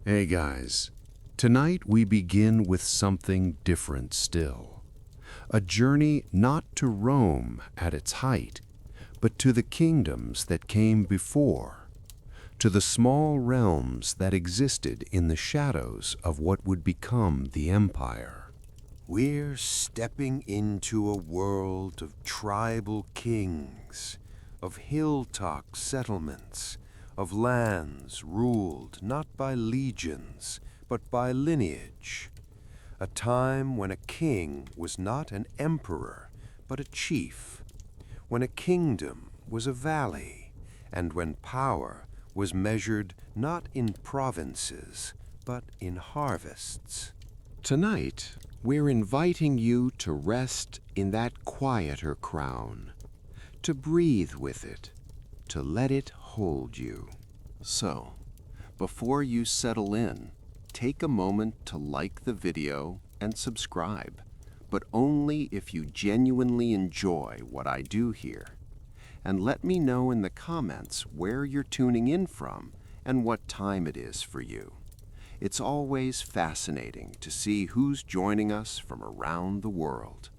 Hey guys, tonight we begin with something different still. A journey not to Rome at its height, but to the kingdoms that came before, to the small realms that existed in the shadows of what would become the empire. We're stepping into a world of tribal kings, of hilltop settlements, of lands ruled not by legions, but by lineage. A time when a king was not an emperor, but a chief, when a kingdom was a valley, and when power was measured not in provinces, but in harvests. Tonight, we're inviting you to rest in that quieter crown, to breathe with it, to let it hold you. So, before you settle in, take a moment to like the video and subscribe, but only if you genuinely enjoy what I do here. And let me know in the comments where you're tuning in from and what time it is for you. It's always fascinating to see who's joining us from around the world.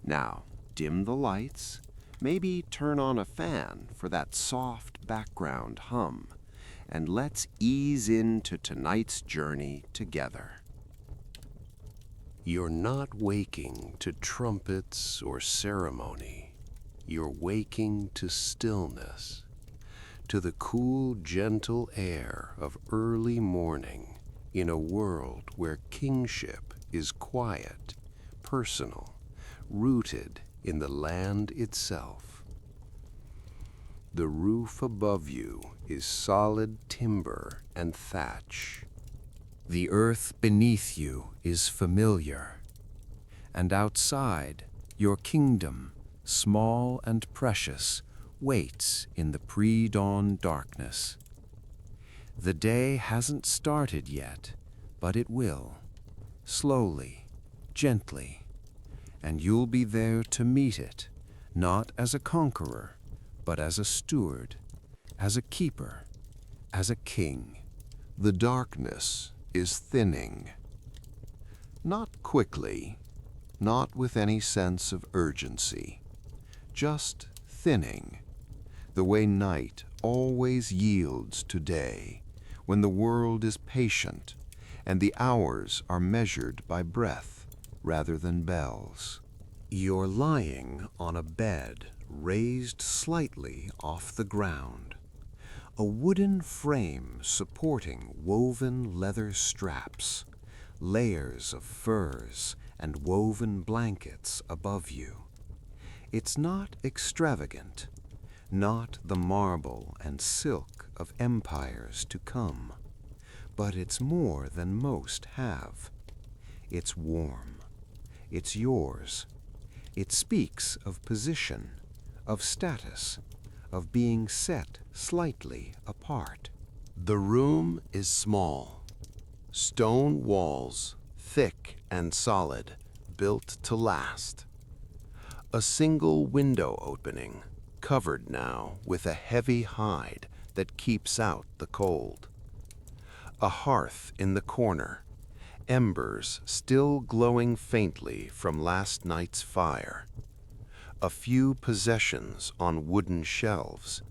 Now, dim the lights, maybe turn on a fan for that soft background hum, and let's ease into tonight's journey together. You're not waking to trumpets or ceremony. You're waking to stillness, to the cool, gentle air of early morning in a world where kingship is quiet, personal, rooted in the land itself. The roof above you is solid timber and thatch. The earth beneath you is familiar. And outside, your kingdom, small and precious, waits in the pre-dawn darkness. The day hasn't started yet, but it will, slowly, gently, and you'll be there to meet it, not as a conqueror, but as a steward, as a keeper, as a king. The darkness is thinning. Not quickly, not with any sense of urgency, just thinning, the way night always yields to day, when the world is patient and the hours are measured by breath rather than bells. You're lying on a bed raised slightly off the ground, a wooden frame supporting woven leather straps, layers of furs and woven blankets above you. It's not extravagant, not the marble and silk of empires to come, but it's more than most have. It's warm. It's yours. It speaks of position, of status, of being set slightly apart. The room is small. Stone walls, thick and solid, built to last. A single window opening, covered now with a heavy hide that keeps out the cold. A hearth in the corner, embers still glowing faintly from last night's fire. A few possessions on wooden shelves,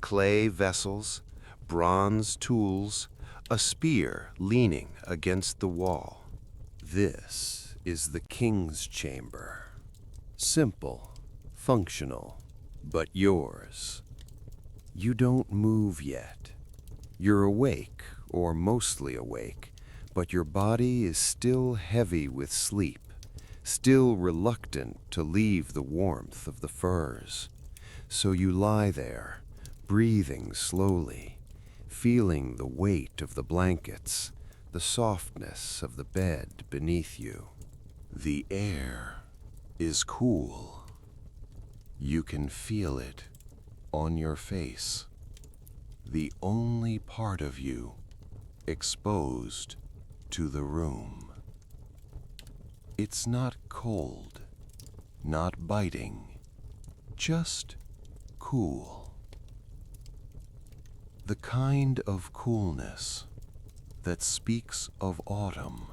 clay vessels, bronze tools, a spear leaning against the wall. This is the king's chamber. Simple, functional, but yours. You don't move yet. You're awake, or mostly awake, but your body is still heavy with sleep, still reluctant to leave the warmth of the furs. So you lie there, breathing slowly, feeling the weight of the blankets, the softness of the bed beneath you. The air is cool. You can feel it on your face, the only part of you exposed to the room. It's not cold, not biting, just cool. The kind of coolness that speaks of autumn,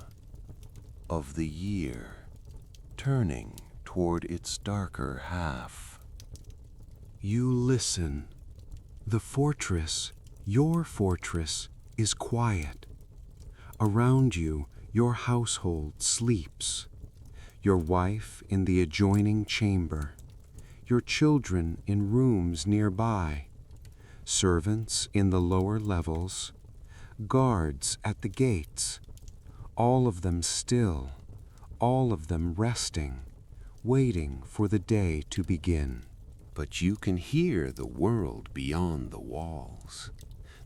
of the year turning toward its darker half. You listen. The fortress, your fortress, is quiet. Around you, your household sleeps. Your wife in the adjoining chamber, your children in rooms nearby, servants in the lower levels, guards at the gates, all of them still, all of them resting, waiting for the day to begin. But you can hear the world beyond the walls,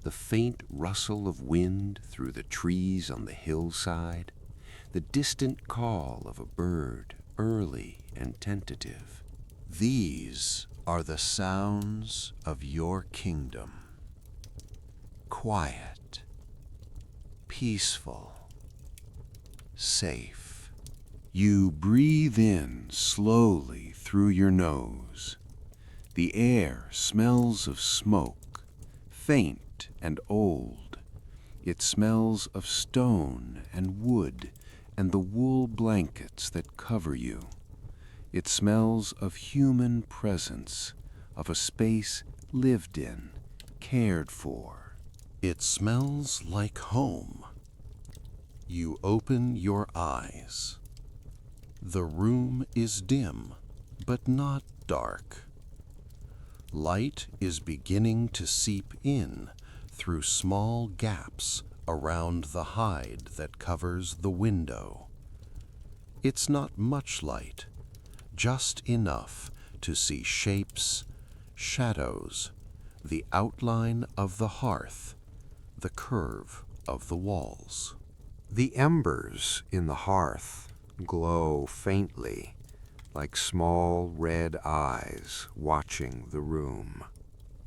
the faint rustle of wind through the trees on the hillside, the distant call of a bird, early and tentative. These are the sounds of your kingdom. Quiet, peaceful, safe. You breathe in slowly through your nose. The air smells of smoke, faint and old. It smells of stone and wood and the wool blankets that cover you. It smells of human presence, of a space lived in, cared for. It smells like home. You open your eyes. The room is dim, but not dark. Light is beginning to seep in through small gaps around the hide that covers the window. It's not much light, just enough to see shapes, shadows, the outline of the hearth, the curve of the walls. The embers in the hearth glow faintly, like small red eyes watching the room.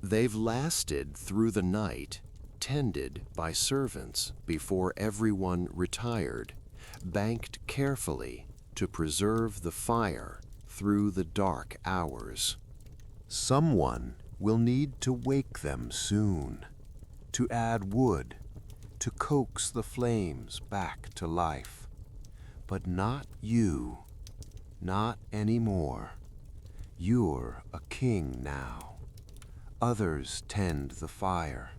They've lasted through the night, tended by servants before everyone retired, banked carefully to preserve the fire through the dark hours. Someone will need to wake them soon, to add wood, to coax the flames back to life. But not you, not anymore. You're a king now. Others tend the fire.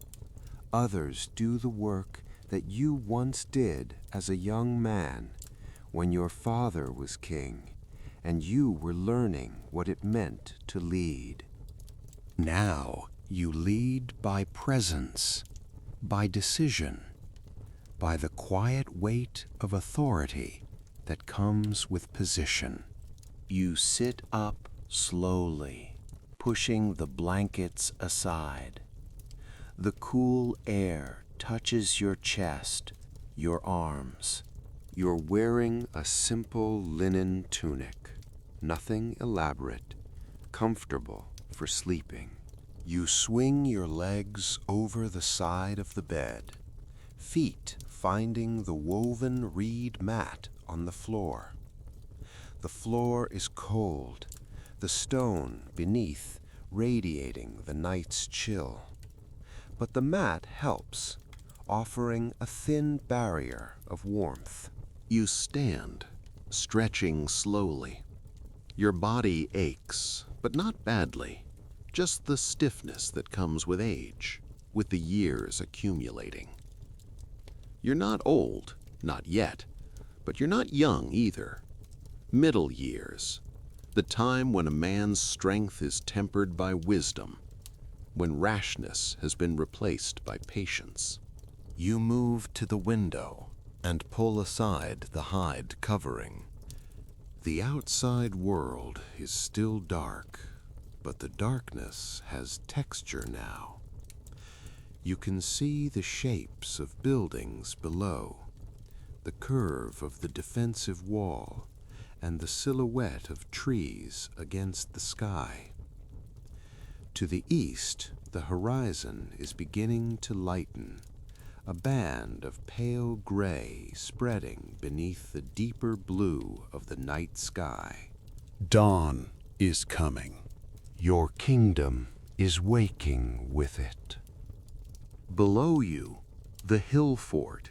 Others do the work that you once did as a young man when your father was king and you were learning what it meant to lead. Now you lead by presence, by decision, by the quiet weight of authority that comes with position. You sit up slowly, pushing the blankets aside. The cool air touches your chest, your arms. You're wearing a simple linen tunic, nothing elaborate, comfortable for sleeping. You swing your legs over the side of the bed, feet finding the woven reed mat on the floor. The floor is cold, the stone beneath radiating the night's chill. But the mat helps, offering a thin barrier of warmth. You stand, stretching slowly. Your body aches, but not badly, just the stiffness that comes with age, with the years accumulating. You're not old, not yet, but you're not young either. Middle years, the time when a man's strength is tempered by wisdom, when rashness has been replaced by patience. You move to the window and pull aside the hide covering. The outside world is still dark, but the darkness has texture now. You can see the shapes of buildings below, the curve of the defensive wall, and the silhouette of trees against the sky. To the east, the horizon is beginning to lighten, a band of pale gray spreading beneath the deeper blue of the night sky. Dawn is coming. Your kingdom is waking with it. Below you, the hill fort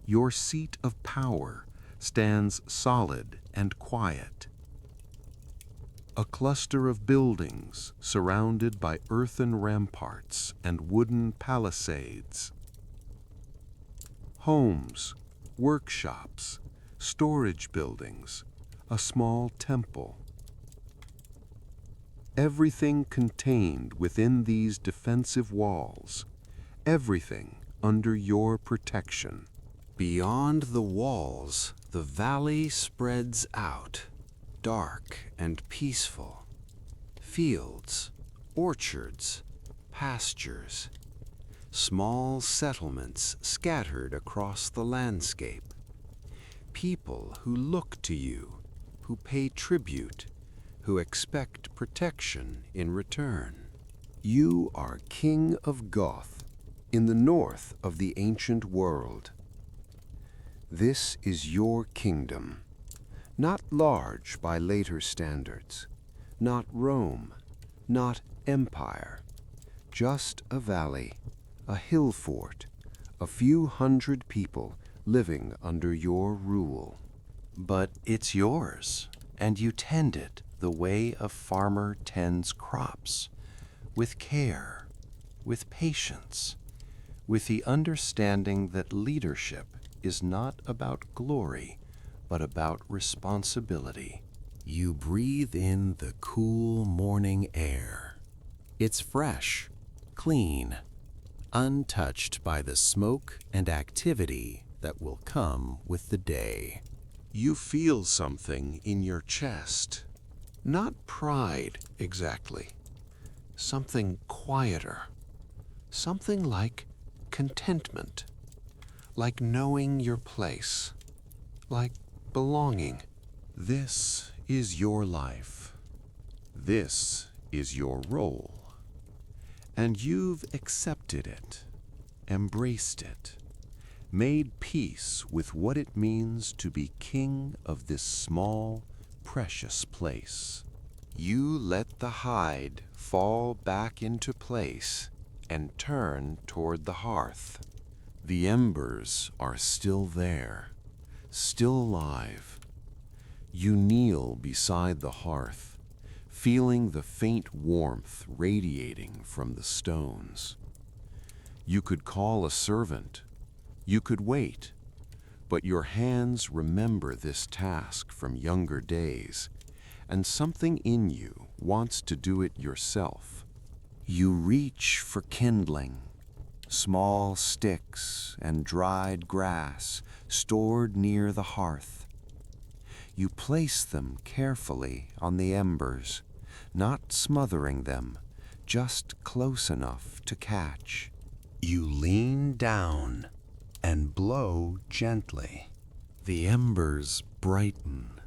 Your seat of power stands solid and quiet. A cluster of buildings surrounded by earthen ramparts and wooden palisades. Homes, workshops, storage buildings, a small temple. Everything contained within these defensive walls, everything under your protection. Beyond the walls, the valley spreads out, dark and peaceful. Fields, orchards, pastures, small settlements scattered across the landscape. People who look to you, who pay tribute, who expect protection in return. You are King of Goth, in the north of the ancient world. This is your kingdom, not large by later standards, not Rome, not empire, just a valley, a hill fort, a few hundred people living under your rule. But it's yours, and you tend it the way a farmer tends crops, with care, with patience, with the understanding that leadership is not about glory, but about responsibility. You breathe in the cool morning air. It's fresh, clean, untouched by the smoke and activity that will come with the day. You feel something in your chest. Not pride, exactly. Something quieter. Something like contentment. Like knowing your place. Like belonging. This is your life. This is your role. And you've accepted it, embraced it, made peace with what it means to be king of this small, precious place. You let the hide fall back into place and turn toward the hearth. The embers are still there, still alive. You kneel beside the hearth, feeling the faint warmth radiating from the stones. You could call a servant, you could wait, but your hands remember this task from younger days, and something in you wants to do it yourself. You reach for kindling, small sticks and dried grass stored near the hearth. You place them carefully on the embers, not smothering them, just close enough to catch. You lean down and blow gently. The embers brighten.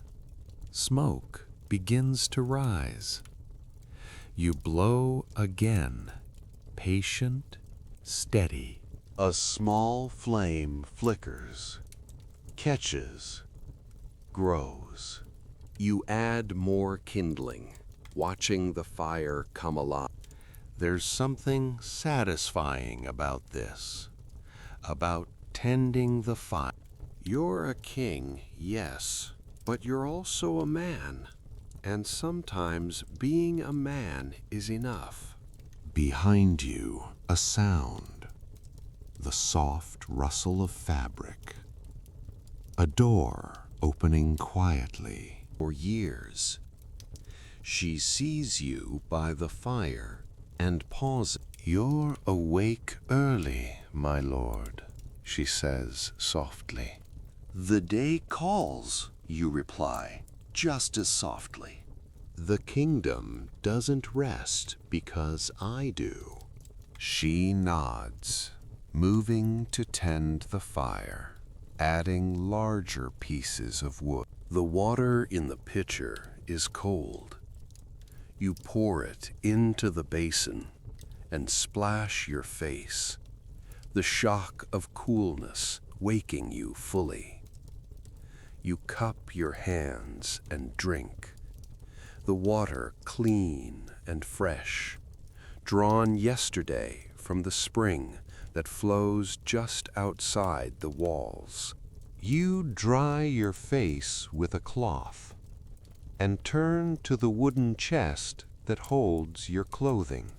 Smoke begins to rise. You blow again, patient, steady. A small flame flickers, catches, grows. You add more kindling, watching the fire come alive. There's something satisfying about this, about tending the fire. You're a king, yes, but you're also a man, and sometimes being a man is enough. Behind you, a sound, the soft rustle of fabric, a door opening quietly. For years, she sees you by the fire and pauses. You're awake early, my lord, she says softly. The day calls, you reply, just as softly. The kingdom doesn't rest because I do. She nods, moving to tend the fire, adding larger pieces of wood. The water in the pitcher is cold. You pour it into the basin and splash your face, the shock of coolness waking you fully. You cup your hands and drink, the water clean and fresh, drawn yesterday from the spring that flows just outside the walls. You dry your face with a cloth and turn to the wooden chest that holds your clothing.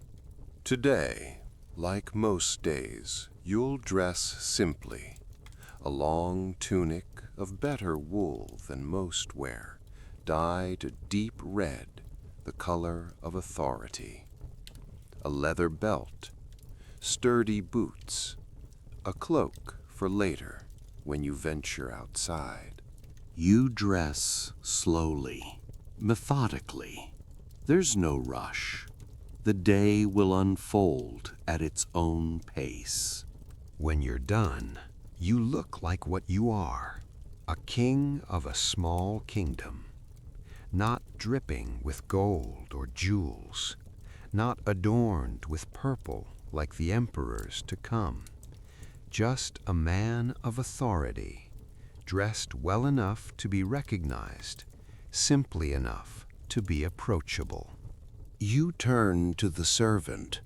Today, like most days, you'll dress simply. A long tunic of better wool than most wear, dyed a deep red, the color of authority. A leather belt, sturdy boots, a cloak for later when you venture outside. You dress slowly, methodically. There's no rush. The day will unfold at its own pace. When you're done, you look like what you are, a king of a small kingdom, not dripping with gold or jewels, not adorned with purple like the emperors to come, just a man of authority, dressed well enough to be recognized, simply enough to be approachable. You turn to the servant.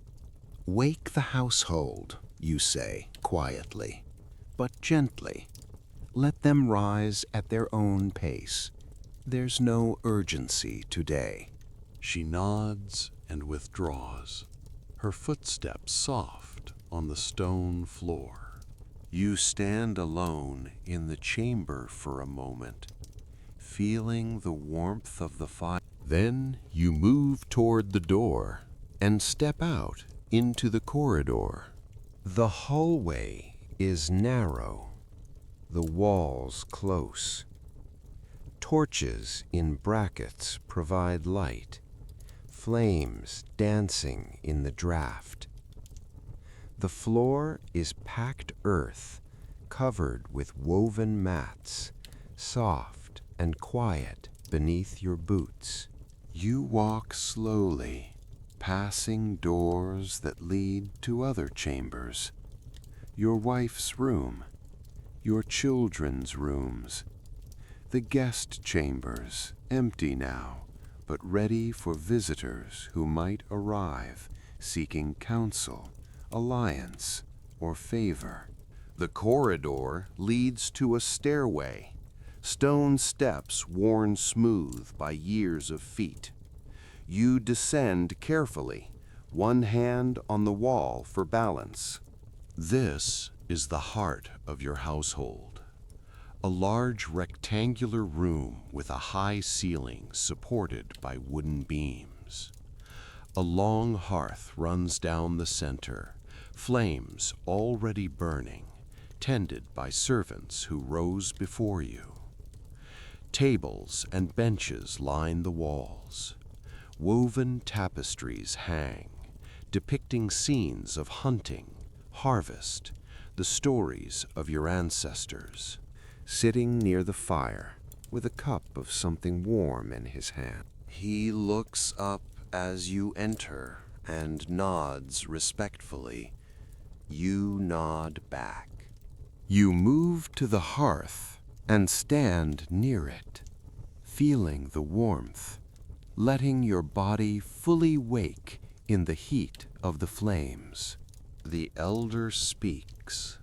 Wake the household, you say quietly, but gently. Let them rise at their own pace. There's no urgency today. She nods and withdraws, her footsteps soft on the stone floor. You stand alone in the chamber for a moment, feeling the warmth of the fire. Then you move toward the door and step out into the corridor. The hallway is narrow, the walls close. Torches in brackets provide light, flames dancing in the draft. The floor is packed earth, covered with woven mats, soft and quiet beneath your boots. You walk slowly, passing doors that lead to other chambers. Your wife's room, your children's rooms, the guest chambers, empty now, but ready for visitors who might arrive, seeking counsel, alliance, or favor. The corridor leads to a stairway, stone steps worn smooth by years of feet. You descend carefully, one hand on the wall for balance. This is the heart of your household. A large rectangular room with a high ceiling supported by wooden beams. A long hearth runs down the center, flames already burning, tended by servants who rose before you. Tables and benches line the walls. Woven tapestries hang, depicting scenes of hunting, harvest, the stories of your ancestors. Sitting near the fire, with a cup of something warm in his hand. He looks up as you enter and nods respectfully. You nod back. You move to the hearth and stand near it, feeling the warmth, letting your body fully wake in the heat of the flames. The elder speaks.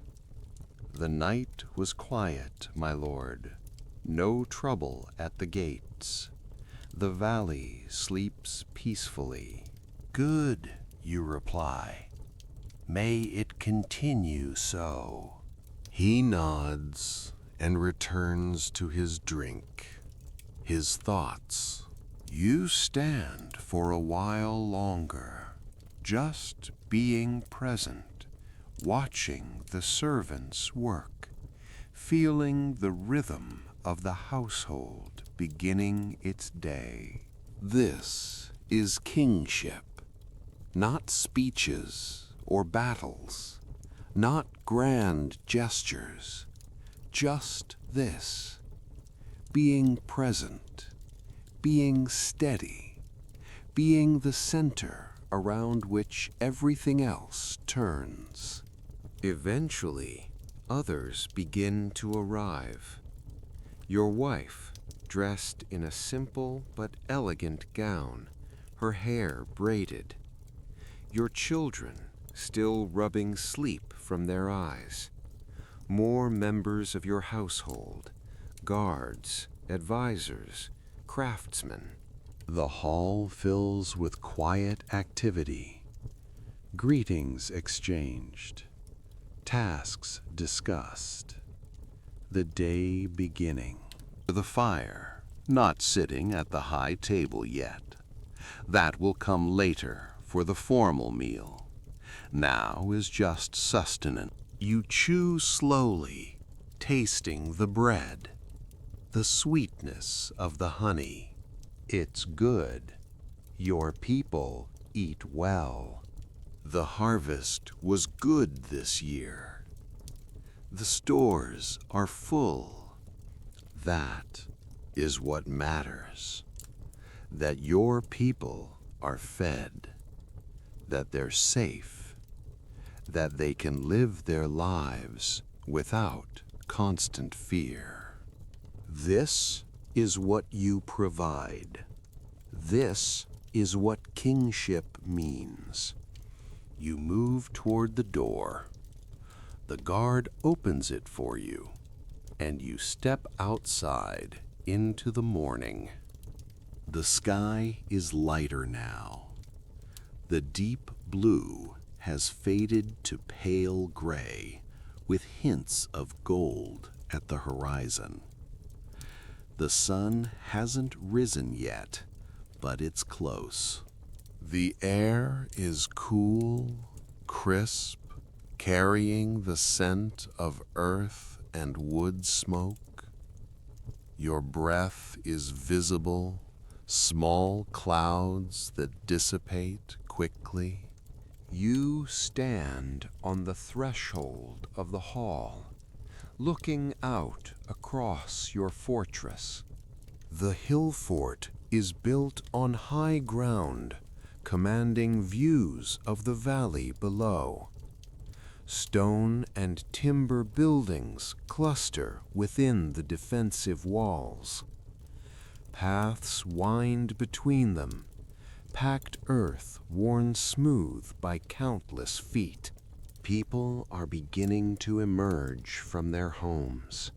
The night was quiet, my lord. No trouble at the gates. The valley sleeps peacefully. Good, you reply. May it continue so. He nods and returns to his drink, his thoughts. You stand for a while longer, just being present, watching the servants work, feeling the rhythm of the household beginning its day. This is kingship, not speeches or battles, not grand gestures, just this, being present, being steady, being the center around which everything else turns. Eventually, others begin to arrive. Your wife, dressed in a simple but elegant gown, her hair braided. Your children, still rubbing sleep from their eyes. More members of your household, guards, advisors, craftsmen. The hall fills with quiet activity, greetings exchanged, tasks discussed, the day beginning. The fire, not sitting at the high table yet. That will come later for the formal meal. Now is just sustenance. You chew slowly, tasting the bread, the sweetness of the honey. It's good. Your people eat well. The harvest was good this year. The stores are full. That is what matters. That your people are fed, that they're safe, that they can live their lives without constant fear. This is what you provide. This is what kingship means. You move toward the door. The guard opens it for you, and you step outside into the morning. The sky is lighter now. The deep blue has faded to pale gray, with hints of gold at the horizon. The sun hasn't risen yet, but it's close. The air is cool, crisp, carrying the scent of earth and wood smoke. Your breath is visible, small clouds that dissipate quickly. You stand on the threshold of the hall, looking out across your fortress. The hill fort is built on high ground, commanding views of the valley below. Stone and timber buildings cluster within the defensive walls. Paths wind between them, packed earth worn smooth by countless feet. People are beginning to emerge from their homes.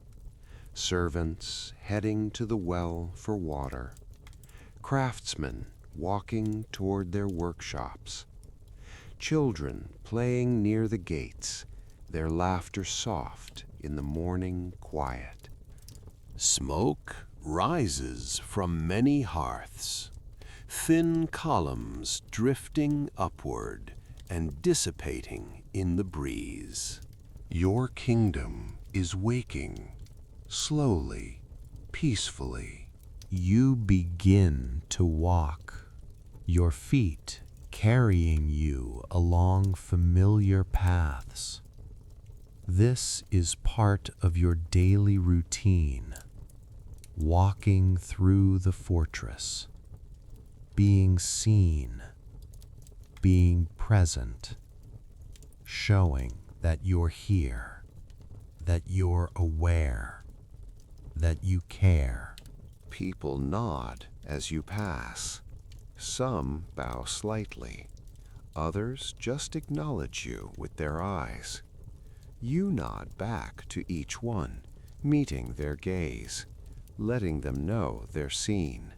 Servants heading to the well for water. Craftsmen walking toward their workshops. Children playing near the gates, their laughter soft in the morning quiet. Smoke rises from many hearths, thin columns drifting upward and dissipating in the breeze. Your kingdom is waking, slowly, peacefully. You begin to walk, your feet carrying you along familiar paths. This is part of your daily routine, walking through the fortress, being seen, being present, showing that you're here, that you're aware, that you care. People nod as you pass. Some bow slightly. Others just acknowledge you with their eyes. You nod back to each one, meeting their gaze, letting them know they're seen.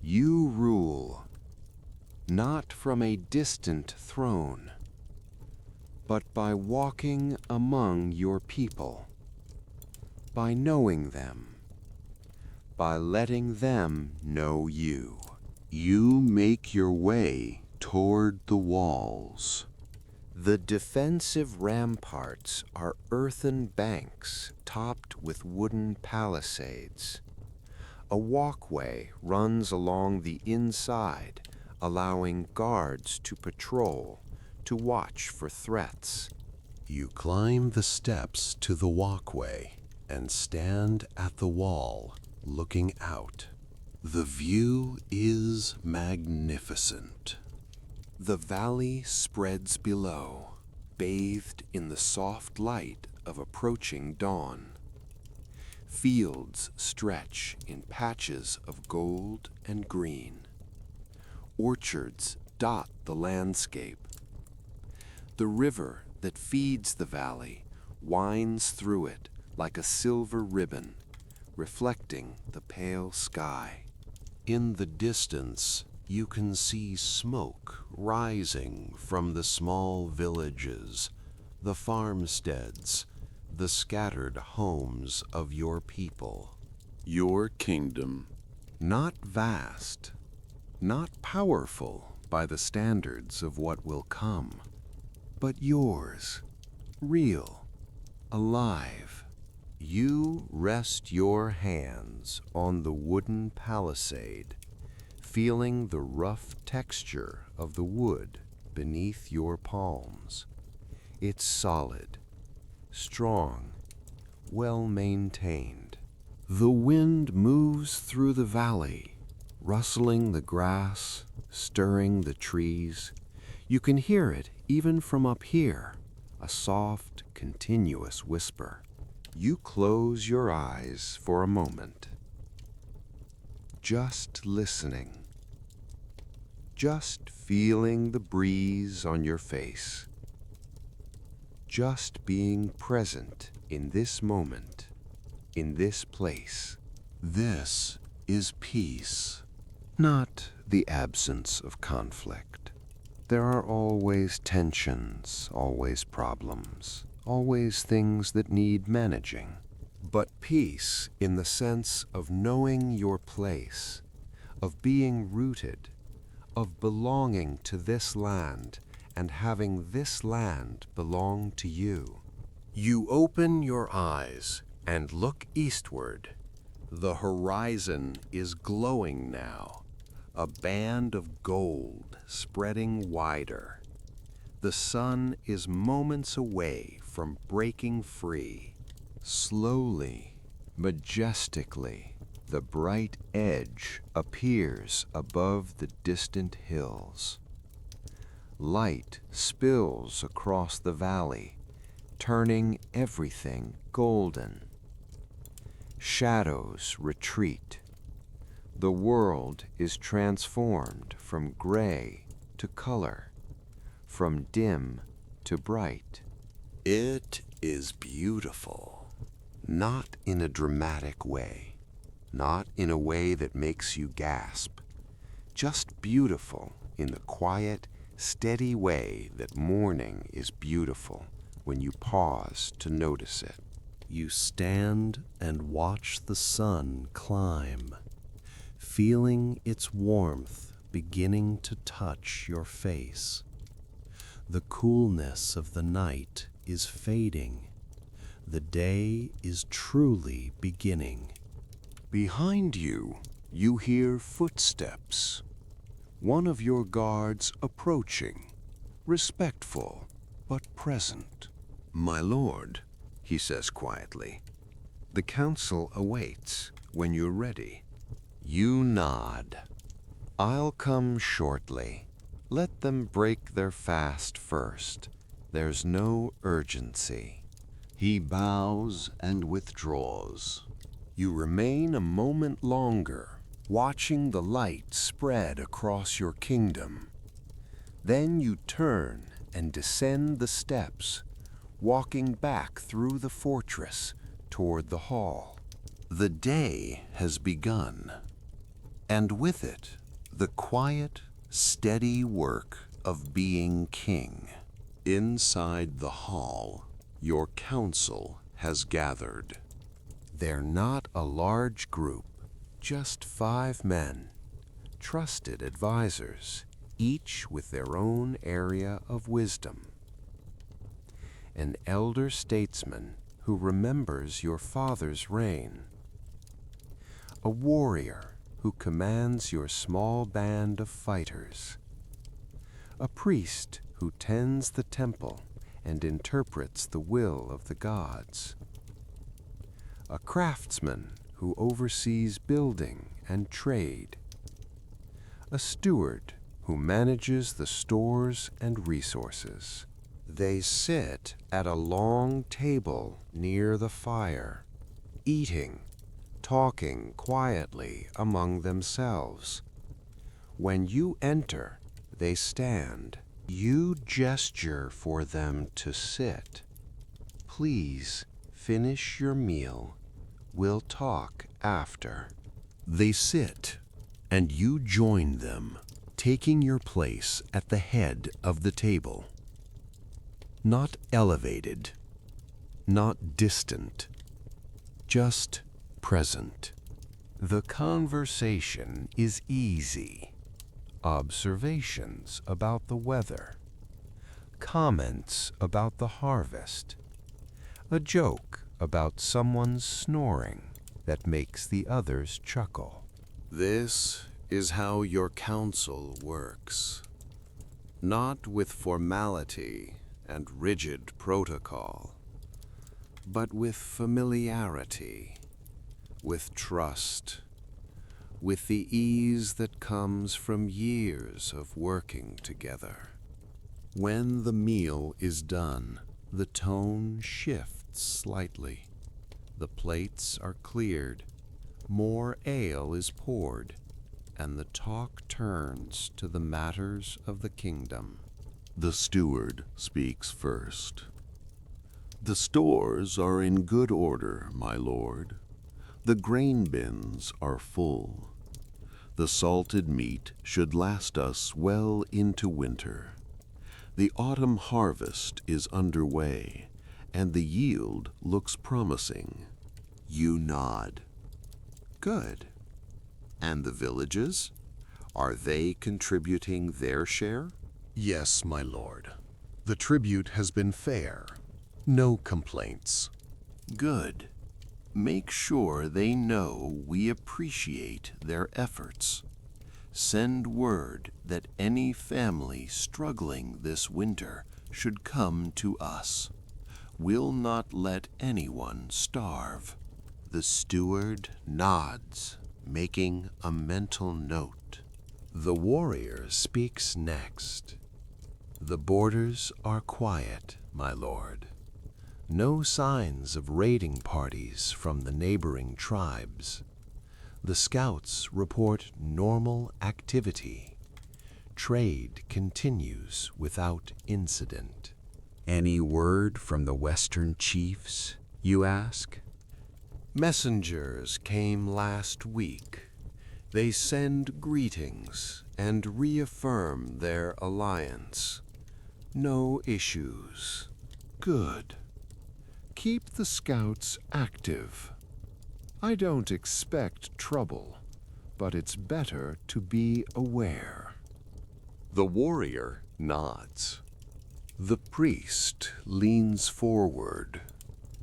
You rule, not from a distant throne, but by walking among your people, by knowing them, by letting them know you. You make your way toward the walls. The defensive ramparts are earthen banks topped with wooden palisades. A walkway runs along the inside, allowing guards to patrol, to watch for threats. You climb the steps to the walkway and stand at the wall, looking out. The view is magnificent. The valley spreads below, bathed in the soft light of approaching dawn. Fields stretch in patches of gold and green. Orchards dot the landscape. The river that feeds the valley winds through it like a silver ribbon, reflecting the pale sky. In the distance, you can see smoke rising from the small villages, the farmsteads, the scattered homes of your people. Your kingdom, Not vast, not powerful by the standards of what will come, but yours, real, alive. You rest your hands on the wooden palisade, feeling the rough texture of the wood beneath your palms. It's solid, strong, well maintained. The wind moves through the valley, rustling the grass, stirring the trees. You can hear it even from up here, a soft, continuous whisper. You close your eyes for a moment, just listening, just feeling the breeze on your face, just being present in this moment, in this place. This is peace, not the absence of conflict. There are always tensions, always problems, always things that need managing. But peace in the sense of knowing your place, of being rooted, of belonging to this land and having this land belong to you. You open your eyes and look eastward. The horizon is glowing now, a band of gold spreading wider. The sun is moments away from breaking free. Slowly, majestically, the bright edge appears above the distant hills. Light spills across the valley, turning everything golden. Shadows retreat. The world is transformed from gray to color, from dim to bright. It is beautiful, not in a dramatic way, not in a way that makes you gasp, just beautiful in the quiet, steady way that morning is beautiful when you pause to notice it. You stand and watch the sun climb, feeling its warmth beginning to touch your face. The coolness of the night is fading. The day is truly beginning. Behind you, you hear footsteps. One of your guards approaching, respectful but present. "My lord," he says quietly, "the council awaits when you're ready." You nod. "I'll come shortly. Let them break their fast first. There's no urgency." He bows and withdraws. You remain a moment longer, watching the light spread across your kingdom. Then you turn and descend the steps, walking back through the fortress toward the hall. The day has begun, and with it, the quiet, steady work of being king. Inside the hall, your council has gathered. They're not a large group, just 5 men, trusted advisors, each with their own area of wisdom. An elder statesman who remembers your father's reign. A warrior who commands your small band of fighters. A priest who tends the temple and interprets the will of the gods. A craftsman who oversees building and trade. A steward who manages the stores and resources. They sit at a long table near the fire, eating, talking quietly among themselves. When you enter, they stand. You gesture for them to sit. Please finish your meal. We'll talk after. They sit, and you join them, taking your place at the head of the table. Not elevated, not distant, just present. The conversation is easy. Observations about the weather, comments about the harvest, a joke about someone's snoring that makes the others chuckle. This is how your council works. Not with formality and rigid protocol, but with familiarity, with trust, with the ease that comes from years of working together. When the meal is done, the tone shifts slightly. The plates are cleared, more ale is poured, and the talk turns to the matters of the kingdom. The steward speaks first. The stores are in good order, my lord. The grain bins are full. The salted meat should last us well into winter. The autumn harvest is underway, and the yield looks promising. You nod. Good. And the villages? Are they contributing their share? Yes, my lord. The tribute has been fair. No complaints. Good. Make sure they know we appreciate their efforts. Send word that any family struggling this winter should come to us. We'll not let anyone starve. The steward nods, making a mental note. The warrior speaks next. The borders are quiet, my lord. No signs of raiding parties from the neighboring tribes. The scouts report normal activity. Trade continues without incident. Any word from the western chiefs, you ask? Messengers came last week. They send greetings and reaffirm their alliance. No issues. Good. Keep the scouts active. I don't expect trouble, but it's better to be aware. The warrior nods. The priest leans forward.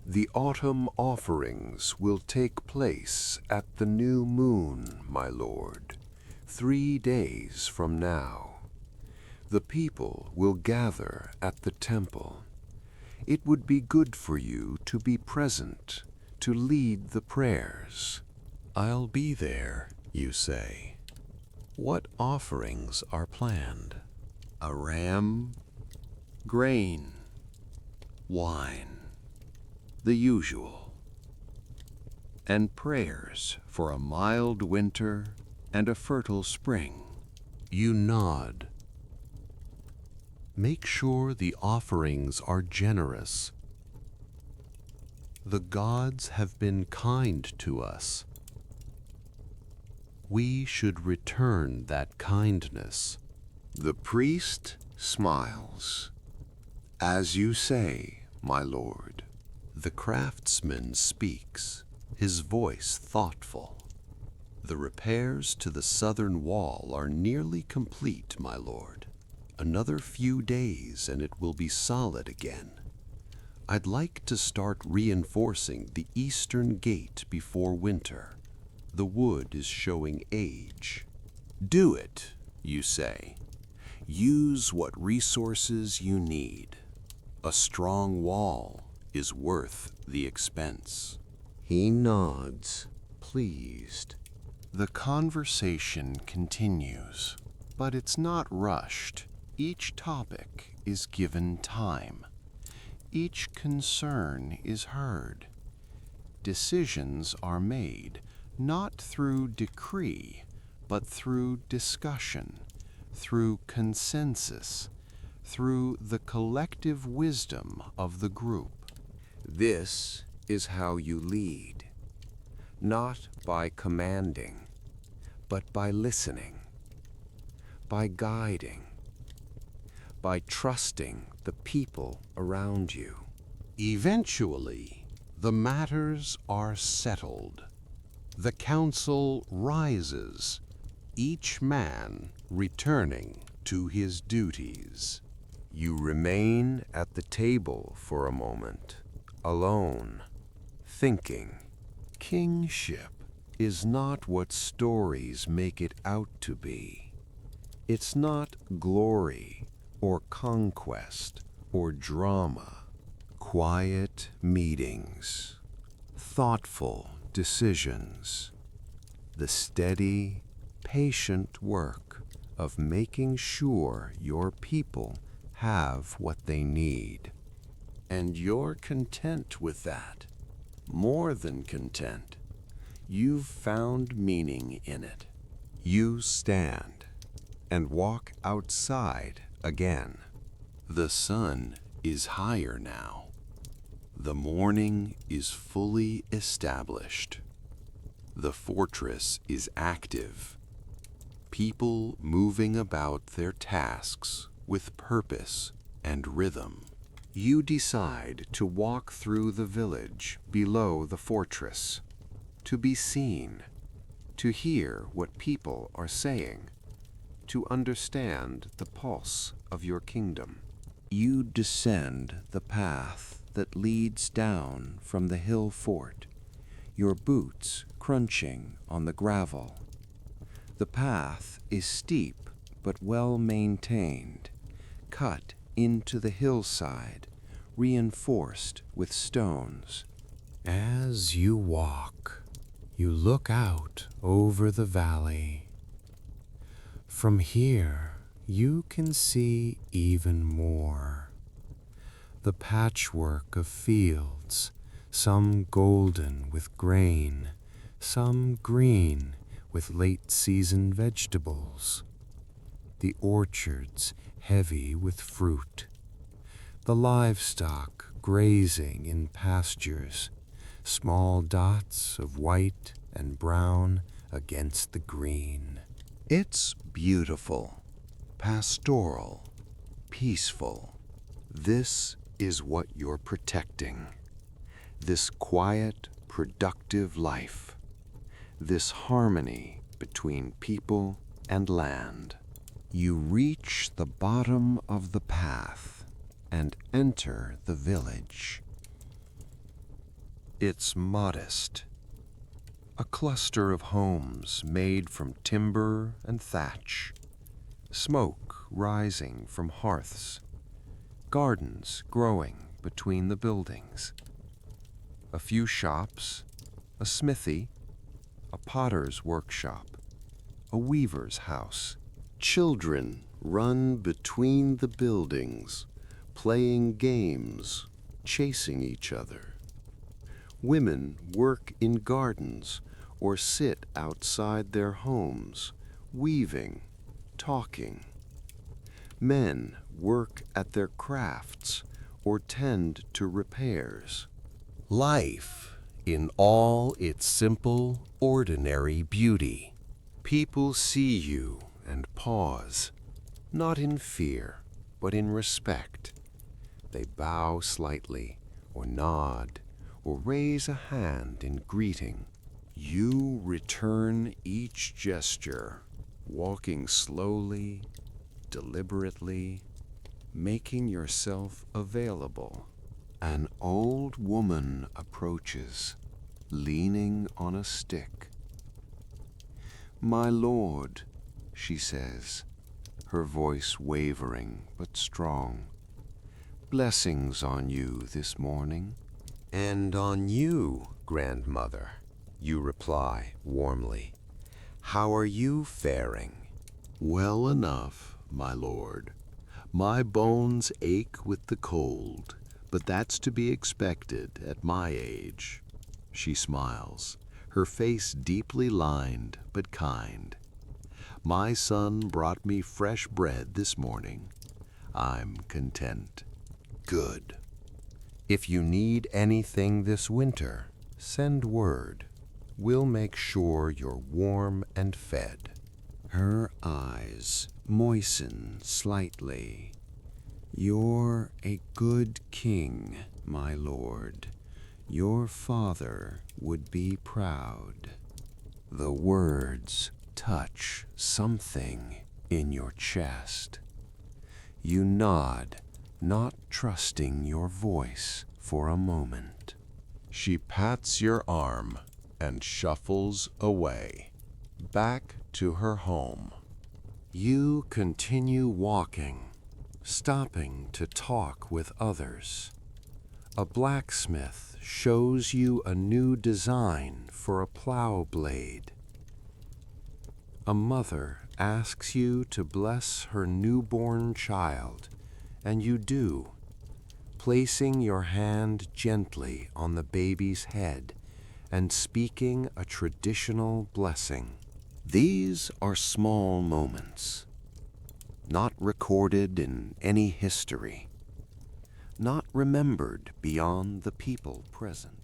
The autumn offerings will take place at the new moon, my lord, 3 days from now. The people will gather at the temple. It would be good for you to be present, to lead the prayers. I'll be there, you say. What offerings are planned? A ram, grain, wine, the usual, and prayers for a mild winter and a fertile spring. You nod. Make sure the offerings are generous. The gods have been kind to us. We should return that kindness. The priest smiles. As you say, my lord. The craftsman speaks, his voice thoughtful. The repairs to the southern wall are nearly complete, my lord. Another few days and it will be solid again. I'd like to start reinforcing the eastern gate before winter. The wood is showing age. Do it, you say. Use what resources you need. A strong wall is worth the expense. He nods, pleased. The conversation continues, but it's not rushed. Each topic is given time. Each concern is heard. Decisions are made not through decree, but through discussion, through consensus, through the collective wisdom of the group. This is how you lead, not by commanding, but by listening, by guiding, by trusting the people around you. Eventually, the matters are settled. The council rises, each man returning to his duties. You remain at the table for a moment, alone, thinking. Kingship is not what stories make it out to be. It's not glory or conquest or drama. Quiet meetings, thoughtful decisions, the steady, patient work of making sure your people have what they need. And you're content with that. More than content. You've found meaning in it. You stand and walk outside again. The sun is higher now. The morning is fully established. The fortress is active. People moving about their tasks with purpose and rhythm. You decide to walk through the village below the fortress, to be seen, to hear what people are saying, to understand the pulse of your kingdom. You descend the path that leads down from the hill fort, your boots crunching on the gravel. The path is steep but well maintained, cut into the hillside, reinforced with stones. As you walk, you look out over the valley. From here, you can see even more. The patchwork of fields, some golden with grain, some green with late-season vegetables. The orchards heavy with fruit. The livestock grazing in pastures, small dots of white and brown against the green. It's beautiful, pastoral, peaceful. This is what you're protecting. This quiet, productive life. This harmony between people and land. You reach the bottom of the path and enter the village. It's modest. A cluster of homes made from timber and thatch. Smoke rising from hearths. Gardens growing between the buildings. A few shops, a smithy, a potter's workshop, a weaver's house. Children run between the buildings, playing games, chasing each other. Women work in gardens or sit outside their homes, weaving, talking. Men work at their crafts or tend to repairs. Life in all its simple, ordinary beauty. People see you and pause, not in fear, but in respect. They bow slightly, or nod, or raise a hand in greeting. You return each gesture, walking slowly, deliberately, making yourself available. An old woman approaches, leaning on a stick. "My lord," she says, her voice wavering but strong. "Blessings on you this morning." "And on you, grandmother," you reply warmly. "How are you faring?" "Well enough, my lord. My bones ache with the cold, but that's to be expected at my age." She smiles, her face deeply lined but kind. "My son brought me fresh bread this morning. I'm content. Good. If you need anything this winter, send word. We'll make sure you're warm and fed. Her eyes moisten slightly. You're a good king, my lord. Your father would be proud. The words touch something in your chest. You nod, not trusting your voice for a moment. She pats your arm and shuffles away, back to her home. You continue walking, stopping to talk with others. A blacksmith shows you a new design for a plow blade. A mother asks you to bless her newborn child, and you do, placing your hand gently on the baby's head and speaking a traditional blessing. These are small moments, not recorded in any history, not remembered beyond the people present.